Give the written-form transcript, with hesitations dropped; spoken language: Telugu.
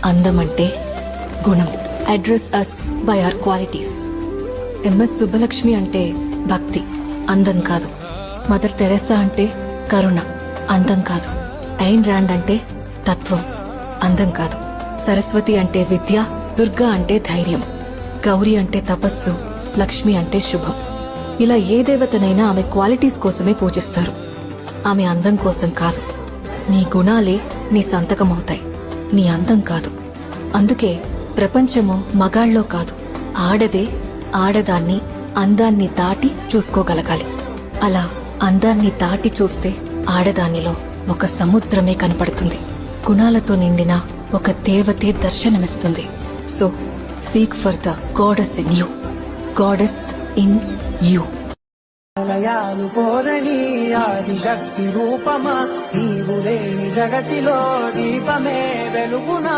అందం అంటే గుణం. Address us by our qualities. MS Subbalakshmi అంటే భక్తి, అందం కాదు. మదర్ తెరెసా అంటే కరుణ, అందం కాదు. ఐన్ ర్యాండ్ అంటే తత్వం, అందం కాదు. సరస్వతి అంటే విద్య, దుర్గా అంటే ధైర్యం, గౌరీ అంటే తపస్సు, లక్ష్మి అంటే శుభం. ఇలా ఏ దేవతనైనా ఆమె క్వాలిటీస్ కోసమే పూజిస్తారు, ఆమె అందం కోసం కాదు. నీ గుణాలే నీ సంతకమవుతాయి, నీ అందం కాదు. అందుకే ప్రపంచము మగాళ్ళలో కాదు, ఆడదే ఆడదాన్ని అందాన్ని దాటి చూసుకోగలగాలి. అలా అందాన్ని దాటి చూస్తే ఆడదానిలో ఒక సముద్రమే కనపడుతుంది. గుణాలతో నిండిన ఒక దేవతే దర్శనమిస్తుంది. So seek for the goddess in you, goddess in you. లయాలు కోరని ఆదిశక్తి రూపమా, నీవు లేని జగతిలో దీపమే వెలుగునా.